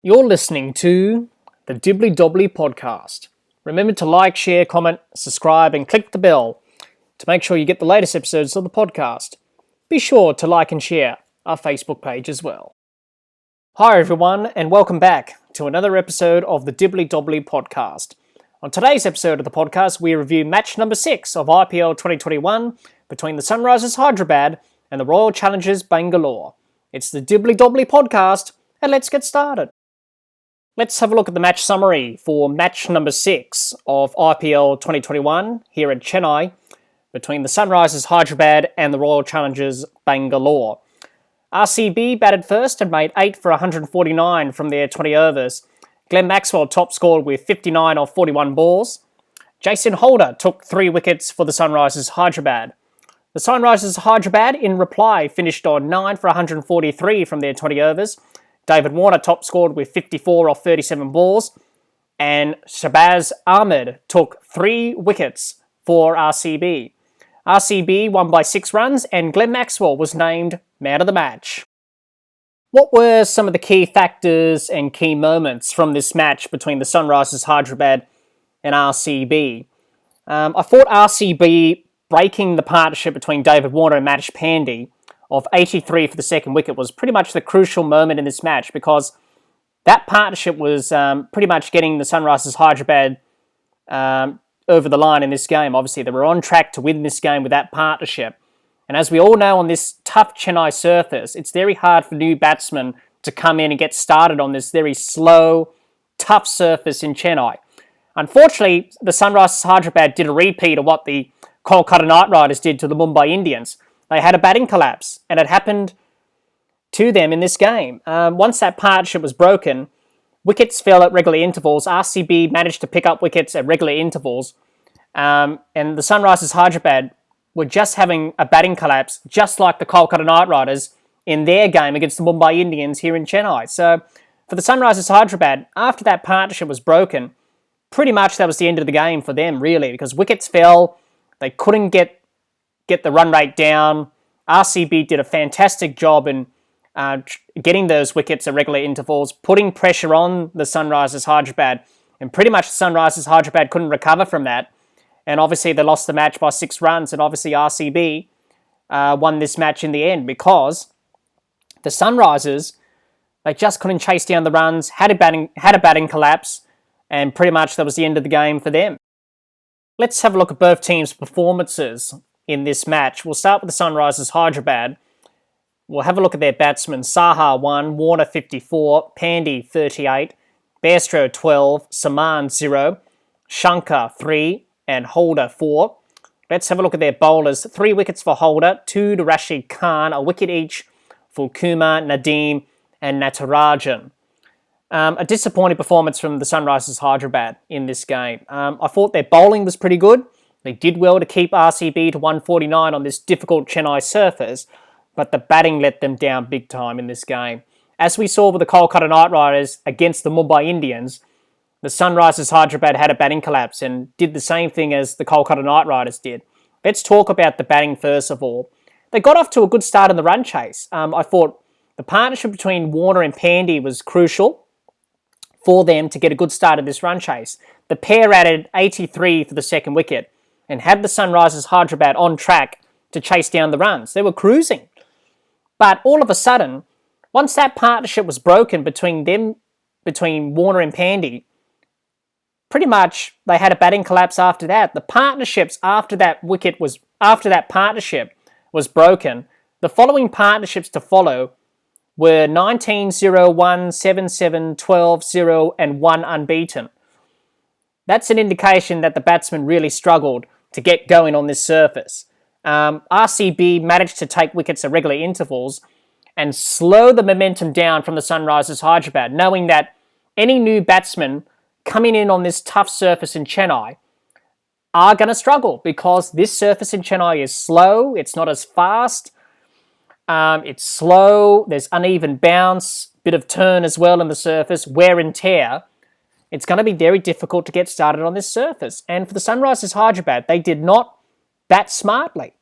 You're listening to the Dibbly Dobbly Podcast. Remember to like, share, comment, subscribe, and click the bell to make sure you get the latest episodes of the podcast. Be sure to like and share our Facebook page as well. Hi everyone, and welcome back to another episode of the Dibbly Dobbly Podcast. On today's episode of the podcast, we review match number 6 of IPL 2021 between the Sunrisers Hyderabad and the Royal Challengers Bangalore. It's the Dibbly Dobbly Podcast, and let's get started. Let's have a look at the match summary for match number 6 of IPL 2021 here in Chennai between the Sunrisers Hyderabad and the Royal Challengers Bangalore. RCB batted first and made 8 for 149 from their 20 overs. Glenn Maxwell top scored with 59 off 41 balls. Jason Holder took 3 wickets for the Sunrisers Hyderabad. The Sunrisers Hyderabad in reply finished on 9 for 143 from their 20 overs. David Warner top scored with 54 off 37 balls, and Shahbaz Ahmed took 3 wickets for RCB. RCB won by 6 runs, and Glenn Maxwell was named man of the match. What were some of the key factors and key moments from this match between the Sunrisers Hyderabad and RCB? I thought RCB breaking the partnership between David Warner and Manish Pandey of 83 for the second wicket was pretty much the crucial moment in this match, because that partnership was pretty much getting the Sunrisers Hyderabad over the line in this game. Obviously, they were on track to win this game with that partnership. And as we all know, on this tough Chennai surface, it's very hard for new batsmen to come in and get started on this very slow, tough surface in Chennai. Unfortunately, the Sunrisers Hyderabad did a repeat of what the Kolkata Knight Riders did to the Mumbai Indians. They had a batting collapse, and it happened to them in this game. Once that partnership was broken, wickets fell at regular intervals. RCB managed to pick up wickets at regular intervals, and the Sunrisers Hyderabad were just having a batting collapse, just like the Kolkata Knight Riders in their game against the Mumbai Indians here in Chennai. So for the Sunrisers Hyderabad, after that partnership was broken, pretty much that was the end of the game for them, really, because wickets fell. They couldn't get the run rate down. RCB did a fantastic job in getting those wickets at regular intervals, putting pressure on the Sunrisers Hyderabad, and pretty much the Sunrisers Hyderabad couldn't recover from that. And obviously they lost the match by 6 runs, and obviously RCB won this match in the end because the Sunrisers, they just couldn't chase down the runs, had a batting collapse, and pretty much that was the end of the game for them. Let's have a look at both teams' performances in this match. We'll start with the Sunrisers Hyderabad. We'll have a look at their batsmen. Saha 1, Warner 54, Pandey 38, Bairstow 12, Saman 0, Shankar 3, and Holder 4. Let's have a look at their bowlers. 3 wickets for Holder, 2 to Rashid Khan, a wicket each for Kumar, Nadeem, and Natarajan. A disappointing performance from the Sunrisers Hyderabad in this game. I thought their bowling was pretty good. They did well to keep RCB to 149 on this difficult Chennai surface, but the batting let them down big time in this game. As we saw with the Kolkata Knight Riders against the Mumbai Indians, the Sunrisers Hyderabad had a batting collapse and did the same thing as the Kolkata Knight Riders did. Let's talk about the batting first of all. They got off to a good start in the run chase. I thought the partnership between Warner and Pandey was crucial for them to get a good start in this run chase. The pair added 83 for the second wicket and had the Sunrisers Hyderabad on track to chase down the runs. They were cruising. But all of a sudden, once that partnership was broken between Warner and Pandey, pretty much they had a batting collapse after that. The partnerships after that partnership was broken, the following partnerships to follow were 19, 0, 1, 7, 7, 12, 0, and 1 unbeaten. That's an indication that the batsmen really struggled to get going on this surface. RCB managed to take wickets at regular intervals and slow the momentum down from the Sunrisers Hyderabad, knowing that any new batsmen coming in on this tough surface in Chennai are going to struggle because this surface in Chennai is slow, it's not as fast, it's slow, there's uneven bounce, bit of turn as well in the surface, wear and tear. It's going to be very difficult to get started on this surface. And for the Sunrisers Hyderabad, they did not bat smartly.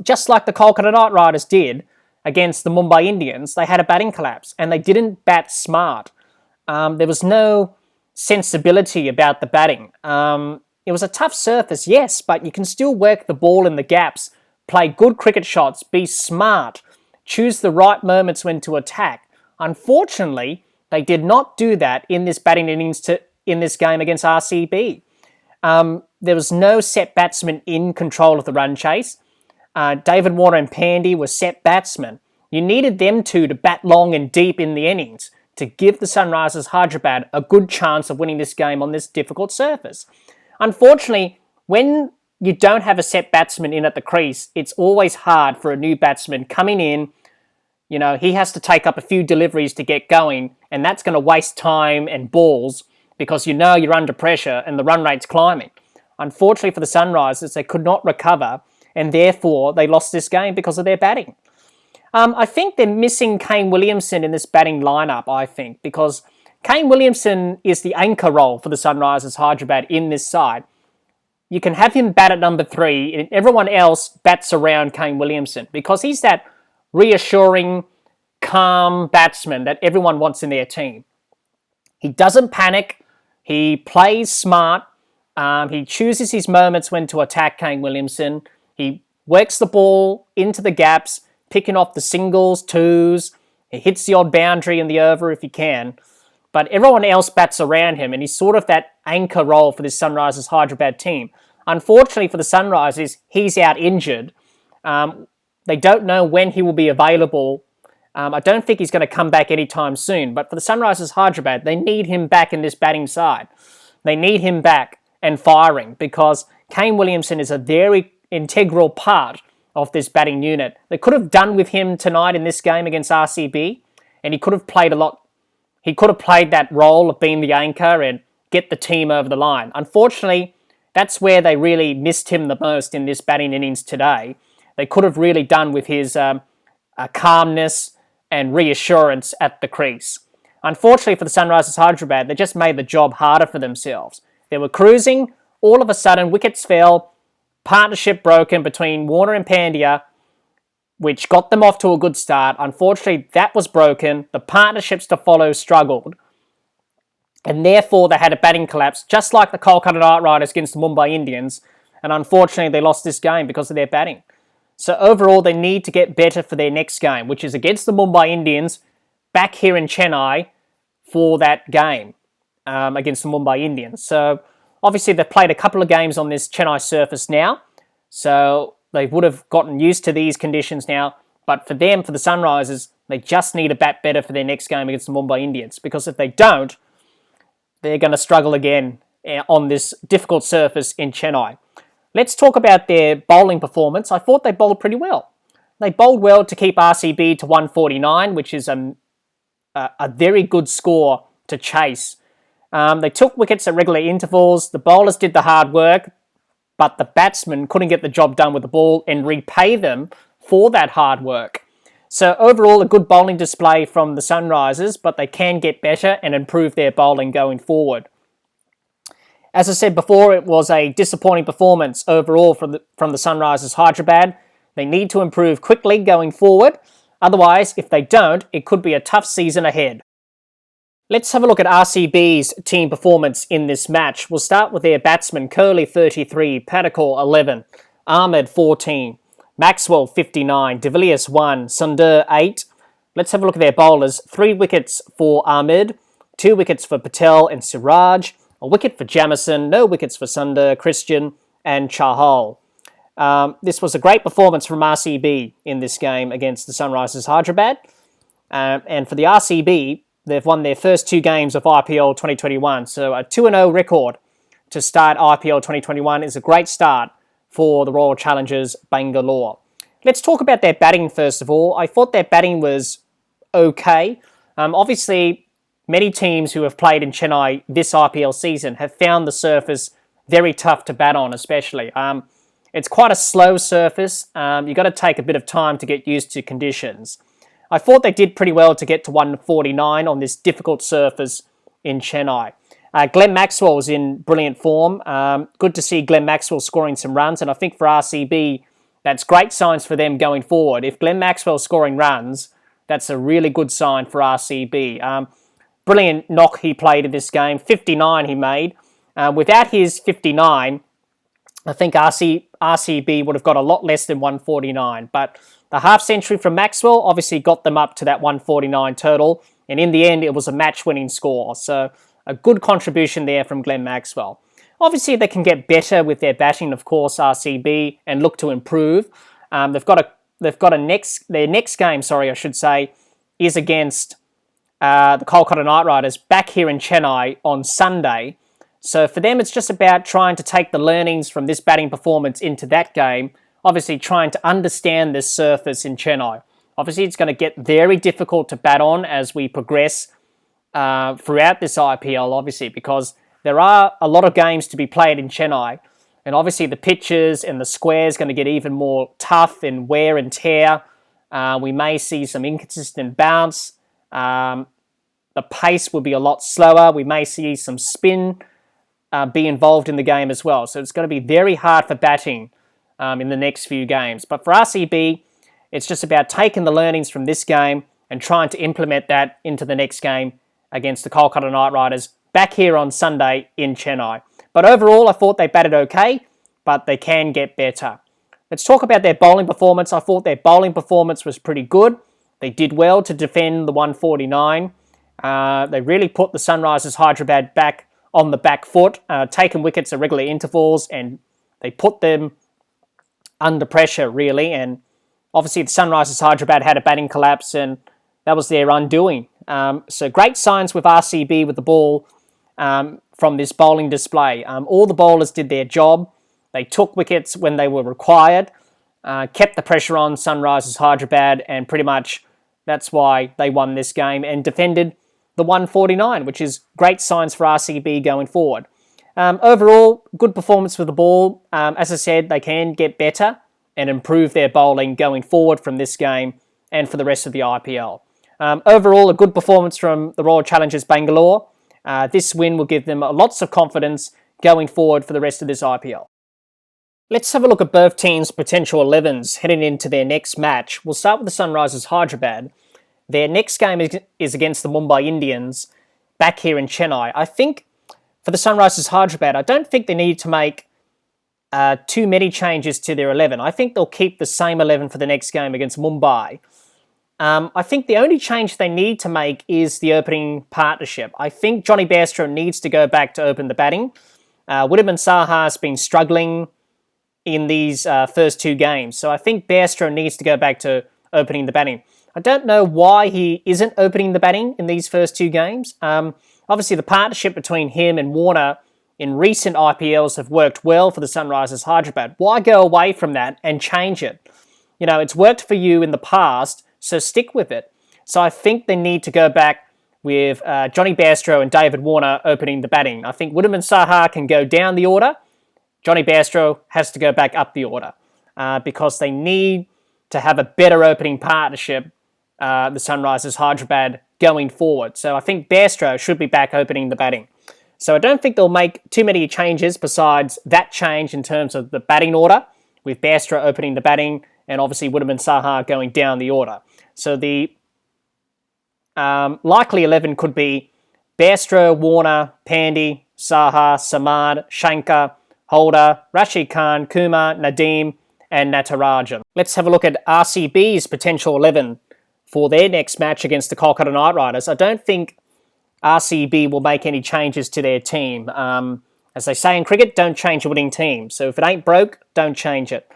Just like the Kolkata Knight Riders did, against the Mumbai Indians, they had a batting collapse and they didn't bat smart. There was no sensibility about the batting. It was a tough surface, yes, but you can still work the ball in the gaps, play good cricket shots, be smart, choose the right moments when to attack. Unfortunately, they did not do that in this batting innings in this game against RCB. There was no set batsman in control of the run chase. David Warner and Pandey were set batsmen. You needed them two to bat long and deep in the innings to give the Sunrisers Hyderabad a good chance of winning this game on this difficult surface. Unfortunately, when you don't have a set batsman in at the crease, it's always hard for a new batsman coming in. You know, he has to take up a few deliveries to get going, and that's going to waste time and balls because you know you're under pressure and the run rate's climbing. Unfortunately for the Sunrisers, they could not recover, and therefore they lost this game because of their batting. I think they're missing Kane Williamson in this batting lineup, I think, because Kane Williamson is the anchor role for the Sunrisers Hyderabad in this side. You can have him bat at number 3, and everyone else bats around Kane Williamson because he's that reassuring, calm batsman that everyone wants in their team. He doesn't panic. He plays smart. He chooses his moments when to attack Kane Williamson. He works the ball into the gaps, picking off the singles, twos. He hits the odd boundary in the over if he can. But everyone else bats around him, and he's sort of that anchor role for this Sunrisers Hyderabad team. Unfortunately for the Sunrisers, he's out injured. They don't know when he will be available. I don't think he's going to come back anytime soon. But for the Sunrisers Hyderabad, they need him back in this batting side. They need him back and firing because Kane Williamson is a very integral part of this batting unit. They could have done with him tonight in this game against RCB, and he could have played a lot. He could have played that role of being the anchor and get the team over the line. Unfortunately, that's where they really missed him the most in this batting innings today. They could have really done with his calmness and reassurance at the crease. Unfortunately for the Sunrisers Hyderabad, they just made the job harder for themselves. They were cruising. All of a sudden, wickets fell. Partnership broken between Warner and Pandya, which got them off to a good start. Unfortunately, that was broken. The partnerships to follow struggled. And therefore, they had a batting collapse, just like the Kolkata Knight Riders against the Mumbai Indians. And unfortunately, they lost this game because of their batting. So overall, they need to get better for their next game, which is against the Mumbai Indians, back here in Chennai for that game against the Mumbai Indians. So obviously, they've played a couple of games on this Chennai surface now. So they would have gotten used to these conditions now. But for them, for the Sunrisers, they just need to bat better for their next game against the Mumbai Indians. Because if they don't, they're going to struggle again on this difficult surface in Chennai. Let's talk about their bowling performance. I thought they bowled pretty well. They bowled well to keep RCB to 149, which is a very good score to chase. They took wickets at regular intervals. The bowlers did the hard work, but the batsmen couldn't get the job done with the ball and repay them for that hard work. So overall, a good bowling display from the Sunrisers, but they can get better and improve their bowling going forward. As I said before, it was a disappointing performance overall from the Sunrisers Hyderabad. They need to improve quickly going forward. Otherwise, if they don't, it could be a tough season ahead. Let's have a look at RCB's team performance in this match. We'll start with their batsmen, Curley 33, Padikal 11, Ahmed 14, Maxwell 59, De Villiers 1, Sundar 8. Let's have a look at their bowlers. 3 wickets for Ahmed, 2 wickets for Patel and Siraj, a wicket for Jamieson, no wickets for Sundar, Christian and Chahal. This was a great performance from RCB in this game against the Sunrisers Hyderabad. And for the RCB, they've won their first 2 games of IPL 2021. So a 2-0 record to start IPL 2021 is a great start for the Royal Challengers Bangalore. Let's talk about their batting first of all. I thought their batting was okay. Obviously, many teams who have played in Chennai this IPL season have found the surface very tough to bat on, especially. It's quite a slow surface. You've got to take a bit of time to get used to conditions. I thought they did pretty well to get to 149 on this difficult surface in Chennai. Glenn Maxwell was in brilliant form. Good to see Glenn Maxwell scoring some runs, and I think for RCB, that's great signs for them going forward. If Glenn Maxwell's scoring runs, that's a really good sign for RCB. Brilliant knock he played in this game, 59 he made. Without his 59, I think RCB would have got a lot less than 149. But the half century from Maxwell obviously got them up to that 149 total. And in the end, it was a match-winning score. So a good contribution there from Glenn Maxwell. Obviously, they can get better with their batting, of course, RCB, and look to improve. Their next game, is against the Kolkata Knight Riders back here in Chennai on Sunday. So for them, it's just about trying to take the learnings from this batting performance into that game, obviously trying to understand this surface in Chennai. Obviously, it's going to get very difficult to bat on as we progress throughout this IPL, obviously, because there are a lot of games to be played in Chennai. And obviously, the pitches and the squares going to get even more tough and wear and tear. We may see some inconsistent bounce. The pace will be a lot slower. We may see some spin be involved in the game as well. So it's going to be very hard for batting in the next few games. But for RCB, it's just about taking the learnings from this game and trying to implement that into the next game against the Kolkata Knight Riders back here on Sunday in Chennai. But overall, I thought they batted okay, but they can get better. Let's talk about their bowling performance. I thought their bowling performance was pretty good. They did well to defend the 149. They really put the Sunrisers Hyderabad back on the back foot, taking wickets at regular intervals, and they put them under pressure, really. And obviously, the Sunrisers Hyderabad had a batting collapse, and that was their undoing. So great signs with RCB with the ball from this bowling display. All the bowlers did their job. They took wickets when they were required, kept the pressure on Sunrisers Hyderabad, and pretty much that's why they won this game and defended the 149, which is great signs for RCB going forward. Overall, good performance with the ball. As I said, they can get better and improve their bowling going forward from this game and for the rest of the IPL. Overall, a good performance from the Royal Challengers Bangalore. This win will give them lots of confidence going forward for the rest of this IPL. Let's have a look at both teams' potential 11s heading into their next match. We'll start with the Sunrisers Hyderabad. Their next game is against the Mumbai Indians back here in Chennai. I think for the Sunrisers Hyderabad, I don't think they need to make too many changes to their 11. I think they'll keep the same 11 for the next game against Mumbai. I think the only change they need to make is the opening partnership. I think Johnny Bairstow needs to go back to open the batting. Widdham Saha has been struggling in these first two games, so I think Bairstow needs to go back to opening the batting. I don't know why he isn't opening the batting in these first two games. Obviously, the partnership between him and Warner in recent IPLs have worked well for the Sunrisers Hyderabad. Why go away from that and change it? You know, it's worked for you in the past, so stick with it. So I think they need to go back with Johnny Bairstow and David Warner opening the batting. I think Widdham Saha can go down the order. Johnny Bairstow has to go back up the order because they need to have a better opening partnership, the Sunrisers Hyderabad, going forward. So I think Bairstow should be back opening the batting. So I don't think they'll make too many changes besides that change in terms of the batting order, with Bairstow opening the batting and obviously Widdham Saha going down the order. So the likely 11 could be Bairstow, Warner, Pandey, Saha, Samad, Shankar, Holder, Rashid Khan, Kumar, Nadeem, and Natarajan. Let's have a look at RCB's potential 11 for their next match against the Kolkata Knight Riders. I don't think RCB will make any changes to their team. As they say in cricket, don't change a winning team. So if it ain't broke, don't change it.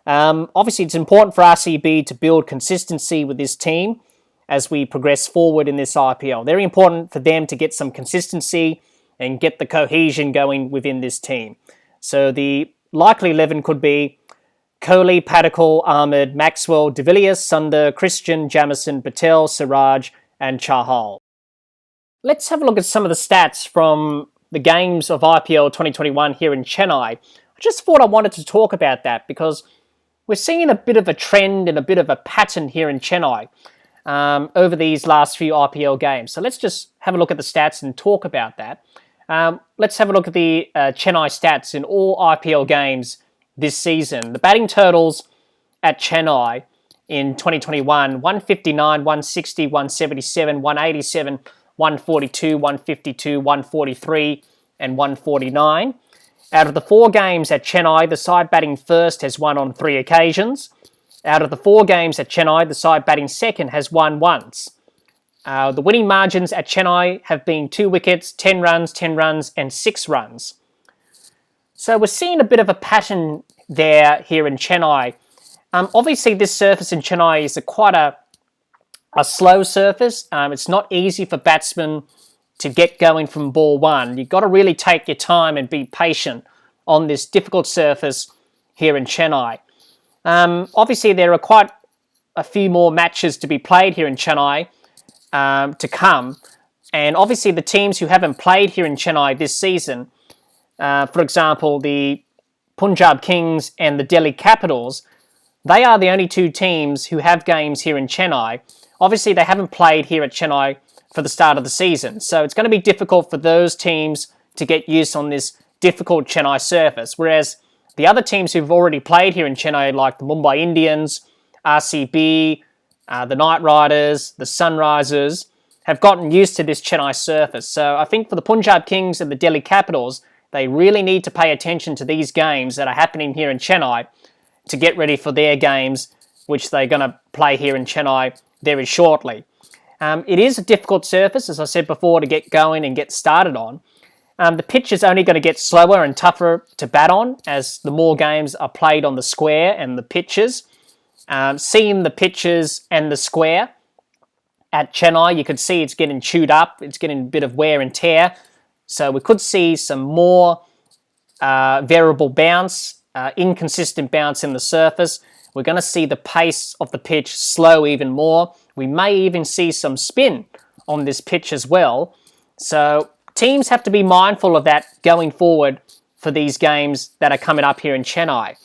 Obviously, it's important for RCB to build consistency with this team as we progress forward in this IPL. Very important for them to get some consistency and get the cohesion going within this team. So the likely 11 could be Kohli, Padikkal, Ahmed, Maxwell, De Villiers, Sunder, Christian, Jamieson, Patel, Siraj, and Chahal. Let's have a look at some of the stats from the games of IPL 2021 here in Chennai. I just thought I wanted to talk about that because we're seeing a bit of a trend and a bit of a pattern here in Chennai over these last few IPL games. So let's just have a look at the stats and talk about that. Let's have a look at the Chennai stats in all IPL games this season. The batting totals at Chennai in 2021, 159, 160, 177, 187, 142, 152, 143, and 149. Out of the 4 games at Chennai, the side batting first has won on 3 occasions. Out of the 4 games at Chennai, the side batting second has won once. The winning margins at Chennai have been 2 wickets, 10 runs, and 6 runs. So we're seeing a bit of a pattern here in Chennai. Obviously, this surface in Chennai is quite a slow surface. It's not easy for batsmen to get going from ball one. You've got to really take your time and be patient on this difficult surface here in Chennai. Obviously, there are quite a few more matches to be played here in Chennai to come. And obviously, the teams who haven't played here in Chennai this season, for example, the Punjab Kings and the Delhi Capitals, they are the only 2 teams who have games here in Chennai. Obviously, they haven't played here at Chennai for the start of the season. So it's going to be difficult for those teams to get used on this difficult Chennai surface. Whereas the other teams who've already played here in Chennai, like the Mumbai Indians, RCB, the Knight Riders, the Sunrisers, have gotten used to this Chennai surface. So I think for the Punjab Kings and the Delhi Capitals, they really need to pay attention to these games that are happening here in Chennai to get ready for their games, which they're going to play here in Chennai very shortly. It is a difficult surface, as I said before, to get going and get started on. The pitch is only going to get slower and tougher to bat on as the more games are played on the square and the pitches. Seeing the pitches and the square at Chennai, you could see it's getting chewed up. It's getting a bit of wear and tear. So we could see some more variable bounce, inconsistent bounce in the surface. We're going to see the pace of the pitch slow even more. We may even see some spin on this pitch as well. So teams have to be mindful of that going forward for these games that are coming up here in Chennai.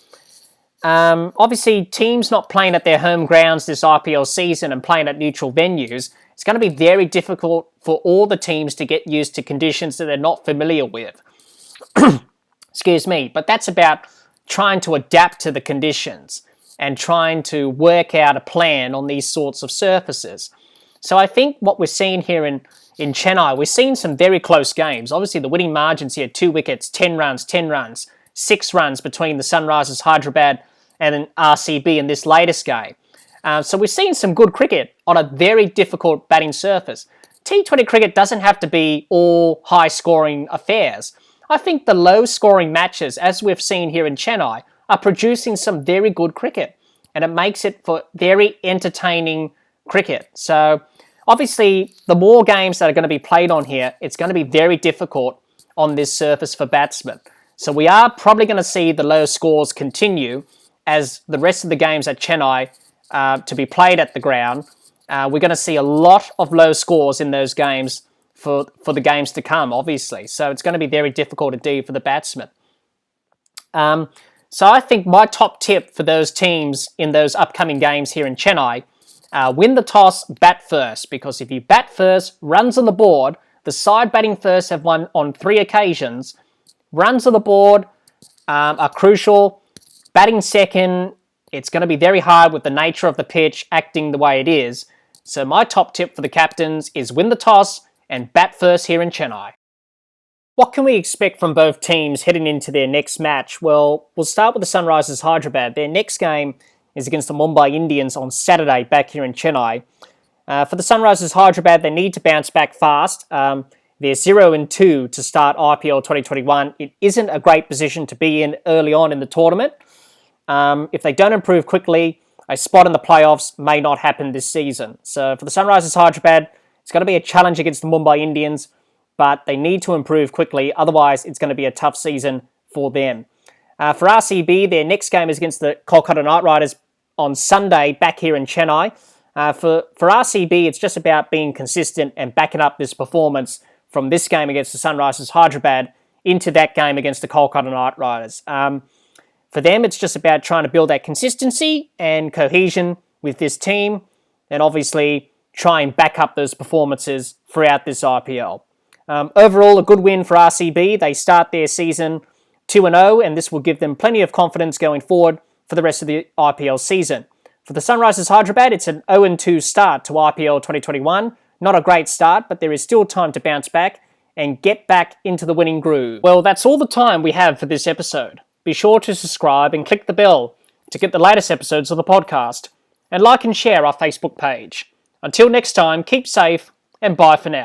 Obviously, teams not playing at their home grounds this IPL season and playing at neutral venues, it's going to be very difficult for all the teams to get used to conditions that they're not familiar with. Excuse me. But that's about trying to adapt to the conditions and trying to work out a plan on these sorts of surfaces. So I think what we're seeing here in Chennai, we're seeing some very close games. Obviously, the winning margins here, 2 wickets, 10 runs, 6 runs between the Sunrisers, Hyderabad, and RCB in this latest game. So we're seeing some good cricket on a very difficult batting surface. T20 cricket doesn't have to be all high-scoring affairs. I think the low-scoring matches, as we've seen here in Chennai, are producing some very good cricket, and it makes it for very entertaining cricket. So obviously, the more games that are going to be played on here, it's going to be very difficult on this surface for batsmen. So we are probably going to see the low scores continue as the rest of the games at Chennai to be played at the ground. We're going to see a lot of low scores in those games for the games to come, obviously. So it's going to be very difficult indeed for the batsmen. So I think my top tip for those teams in those upcoming games here in Chennai, win the toss, bat first. Because if you bat first, runs on the board, the side batting first have won on 3 occasions. Runs on the board are crucial. Batting second, it's going to be very hard with the nature of the pitch acting the way it is. So my top tip for the captains is win the toss and bat first here in Chennai. What can we expect from both teams heading into their next match? Well, we'll start with the Sunrisers Hyderabad. Their next game is against the Mumbai Indians on Saturday back here in Chennai. For the Sunrisers Hyderabad, they need to bounce back fast. They're 0-2 to start IPL 2021. It isn't a great position to be in early on in the tournament. If they don't improve quickly, a spot in the playoffs may not happen this season. So for the Sunrisers Hyderabad, it's going to be a challenge against the Mumbai Indians, but they need to improve quickly. Otherwise, it's going to be a tough season for them. For RCB, their next game is against the Kolkata Knight Riders on Sunday back here in Chennai. For RCB, it's just about being consistent and backing up this performance from this game against the Sunrisers Hyderabad into that game against the Kolkata Knight Riders. For them, it's just about trying to build that consistency and cohesion with this team, and obviously try and back up those performances throughout this IPL. Overall, a good win for RCB. They start their season 2-0, and this will give them plenty of confidence going forward for the rest of the IPL season. For the Sunrisers Hyderabad, it's an 0-2 start to IPL 2021. Not a great start, but there is still time to bounce back and get back into the winning groove. Well, that's all the time we have for this episode. Be sure to subscribe and click the bell to get the latest episodes of the podcast, and like and share our Facebook page. Until next time, keep safe and bye for now.